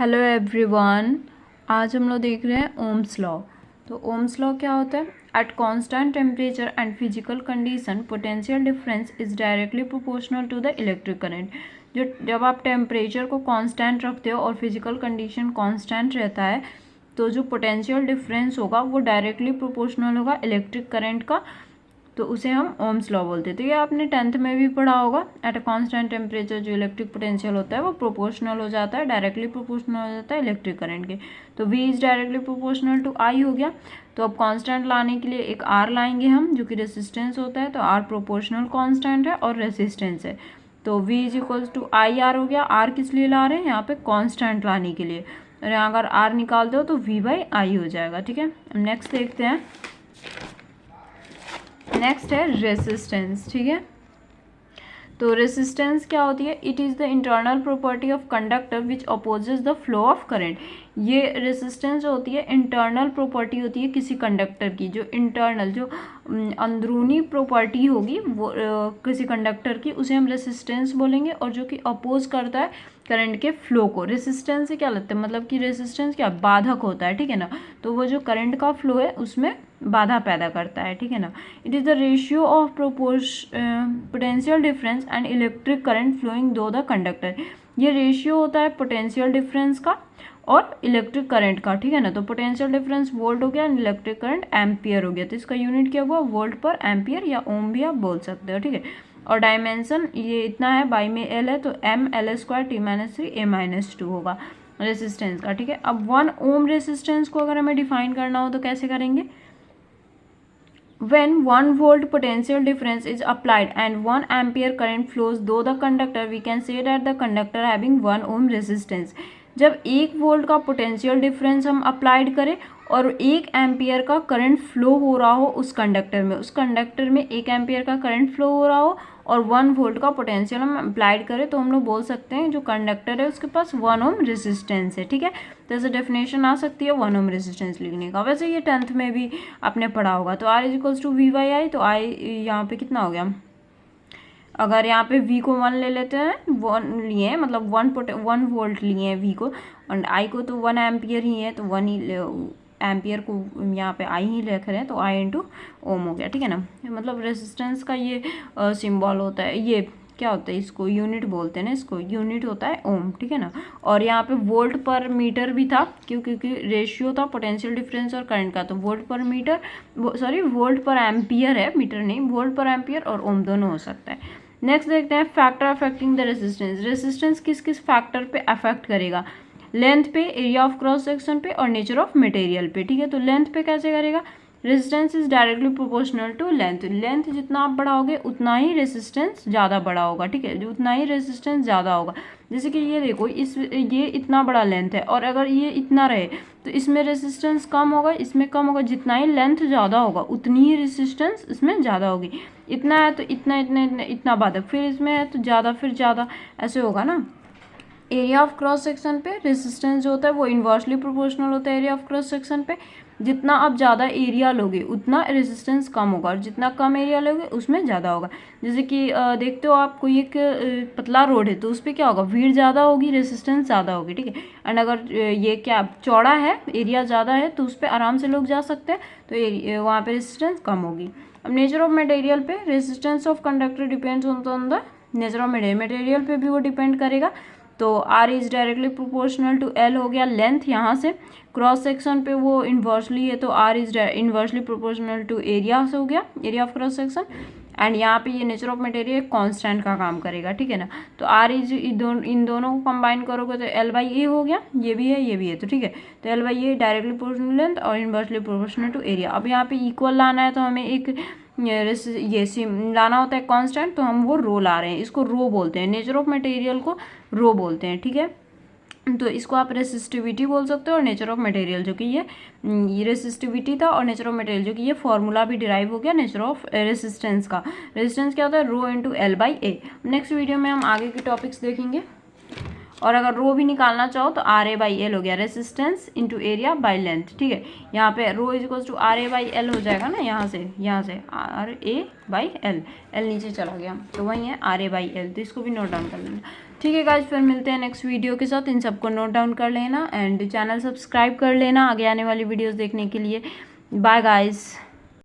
Hello everyone. आज हम लोग देख रहे हैं ओम्स लॉ। तो ओम्स लॉ क्या होता है? At constant temperature and physical condition potential difference is directly proportional to the electric current. जब आप टेम्परेचर को कांस्टेंट रखते हो और फिजिकल कंडीशन कांस्टेंट रहता है तो जो पोटेंशियल डिफरेंस होगा वो डायरेक्टली प्रोपोर्शनल होगा इलेक्ट्रिक करंट का, तो उसे हम ओम्स लॉ बोलते हैं। तो ये आपने 10th में भी पढ़ा होगा। एट अ कांस्टेंट टेम्परेचर जो इलेक्ट्रिक पोटेंशियल होता है वो प्रोपोर्शनल हो जाता है, डायरेक्टली प्रोपोर्शनल हो जाता है इलेक्ट्रिक करंट के। तो V is directly proportional to I हो गया। तो अब कांस्टेंट लाने के लिए एक R लाएंगे हम, जो कि रेसिस्टेंस होता है। तो R प्रोपोर्शनल कांस्टेंट है और रेसिस्टेंस है, तो V is equals to IR हो गया। R किस लिए ला रहे हैं? यहाँ पे कांस्टेंट लाने के लिए। और यहाँ अगर R निकाल दो तो V बाई I हो जाएगा। ठीक है, नेक्स्ट देखते हैं। नेक्स्ट है रेसिस्टेंस। ठीक है, तो रेसिस्टेंस क्या होती है? It is the internal property of conductor which opposes the flow of current. ये रेसिस्टेंस होती है इंटरनल प्रॉपर्टी होती है किसी कंडक्टर की। जो इंटरनल जो अंदरूनी प्रॉपर्टी होगी वो किसी कंडक्टर की, उसे हम रेसिस्टेंस बोलेंगे। और जो कि अपोज करता है करंट के फ्लो को। रेसिस्टेंस से क्या लगता है? मतलब कि रेसिस्टेंस क्या बाधक होता है, ठीक है ना। तो वो जो करंट का फ्लो है उसमें बाधा पैदा करता है, ठीक है ना। It is the ratio of potential difference and electric current flowing through the conductor. ये रेशियो होता है पोटेंशियल डिफरेंस का और इलेक्ट्रिक करंट का, ठीक है ना। तो पोटेंशियल डिफरेंस वोल्ट हो गया एंड इलेक्ट्रिक करंट एम्पियर हो गया। तो इसका यूनिट क्या हुआ? वोल्ट पर एम्पियर या ओम भी आप बोल सकते हो, ठीक है। और डायमेंशन ये इतना है, बाई में एल है, तो M L square T minus 3 A minus 2 होगा रेसिस्टेंस का, ठीक है। अब 1 ओम रेसिस्टेंस को अगर हमें डिफाइन करना हो तो कैसे करेंगे? When 1 volt potential difference is applied and 1 ampere current flows through the conductor, we can say that the conductor having 1 ohm resistance। जब 1 वोल्ट का पोटेंशियल डिफरेंस हम अप्लाइड करें और 1 एम्पियर का करंट फ्लो हो रहा हो उस कंडक्टर में, 1 एम्पियर का करंट फ्लो हो रहा हो और 1 वोल्ट का पोटेंशियल हम अप्लाइड करें, तो हम लोग बोल सकते हैं जो कंडक्टर है उसके पास 1 ओम रेजिस्टेंस है, ठीक है। तो ऐसे डेफिनेशन आ सकती है 1 ओम रेजिस्टेंस लिखने का। वैसे ये 10th में भी आपने पढ़ा होगा। तो R is equals to V by I. तो I यहाँ पे कितना हो गया? अगर यहाँ पे V को 1 ले लेते हैं, 1 लिए हैं, मतलब 1 वोल्ट लिए हैं V को, और I को तो 1 एम्पियर ही है, तो 1 ही एम्पियर को यहाँ पे I ही लिख रहे हैं, तो I इंटू ओम हो गया, ठीक है ना। मतलब रेसिस्टेंस का ये सिंबल होता है, ये क्या होता है, इसको यूनिट बोलते हैं ना, इसको यूनिट होता है ओम, ठीक है ना। और यहाँ पे वोल्ट पर मीटर भी था, क्योंकि रेशियो था पोटेंशियल डिफरेंस और करंट का, तो वोल्ट पर मीटर, सॉरी वोल्ट पर एम्पियर है, मीटर नहीं, वोल्ट पर एम्पियर और ओम दोनों हो सकता है। नेक्स्ट देखते हैं factor affecting the resistance. Resistance किस किस फैक्टर पे अफेक्ट करेगा? लेंथ पे, एरिया ऑफ क्रॉस सेक्शन पे और नेचर ऑफ मटेरियल पे, ठीक है। तो लेंथ पे कैसे करेगा? Resistance is directly proportional to length. Length जितना आप बढ़ाओगे उतना ही रेजिस्टेंस ज़्यादा बड़ा होगा, ठीक है, उतना ही रेजिस्टेंस ज़्यादा होगा। जैसे कि ये देखो, ये इतना बड़ा लेंथ है और अगर ये इतना रहे तो इसमें रेजिस्टेंस कम होगा, इसमें कम होगा। जितना ही लेंथ ज़्यादा होगा उतनी ही रेजिस्टेंस इसमें ज़्यादा होगी। इतना है तो इतना इतना इतना इतना बाधक, फिर इसमें है तो ज़्यादा, फिर ज़्यादा, ऐसे होगा ना। एरिया ऑफ क्रॉस सेक्शन पे रेजिस्टेंस जो होता है वो इन्वर्सली प्रोपोर्शनल होता है एरिया ऑफ क्रॉस सेक्शन पे। जितना आप ज़्यादा एरिया लोगे उतना रेजिस्टेंस कम होगा और जितना कम एरिया लोगे उसमें ज़्यादा होगा। जैसे कि देखते हो आप, कोई एक पतला रोड है तो उस पर क्या होगा? भीड़ ज़्यादा होगी, रेजिस्टेंस ज़्यादा होगी, ठीक है। एंड अगर ये क्या चौड़ा है, एरिया ज़्यादा है, तो उस पर आराम से लोग जा सकते हैं, तो वहाँ पर रेजिस्टेंस कम होगी। अब नेचर ऑफ मटेरियल पे, resistance of conductor depends on the nature of material पे भी वो डिपेंड करेगा। तो R is directly proportional to L हो गया लेंथ। यहाँ से क्रॉस सेक्शन पे वो इन्वर्सली है, तो R is inversely proportional to area से हो गया, area of cross section. And यहाँ पे ये नेचर ऑफ मटेरियल कांस्टेंट का काम करेगा, ठीक है ना। तो R इज इन दोनों को कंबाइन करोगे तो L बाई ए हो गया, ये भी है ये भी है, तो ठीक है। तो L by A directly proportional length और इन्वर्सली प्रोपोर्शनल टू एरिया। अब यहाँ पे इक्वल लाना है तो हमें एक ये सिम लाना होता है कांस्टेंट, तो हम वो रो ला रहे हैं, इसको रो बोलते हैं, नेचर ऑफ मटेरियल को रो बोलते हैं, ठीक है। तो इसको आप रेसिस्टिविटी बोल सकते हो और नेचर ऑफ मटेरियल जो कि ये रेसिस्टिविटी था और नेचर ऑफ मटेरियल जो कि ये फॉर्मूला भी डिराइव हो गया नेचर ऑफ रेसिस्टेंस का। रेसिस्टेंस क्या होता है? Rho into L by A. Next video में हम आगे के टॉपिक्स देखेंगे। और अगर रो भी निकालना चाहो तो आर ए बाई एल हो गया, resistance into area by length, ठीक है। यहाँ पे rho is equals to R A by L हो जाएगा ना, यहाँ से R A by L, L नीचे चला गया तो वही है आर ए बाई एल, तो इसको भी नोट डाउन कर लेना। ठीक है गाइज, फिर मिलते हैं नेक्स्ट वीडियो के साथ। इन सबको नोट डाउन कर लेना एंड चैनल सब्सक्राइब कर लेना आगे आने वाली वीडियोस देखने के लिए। Bye guys.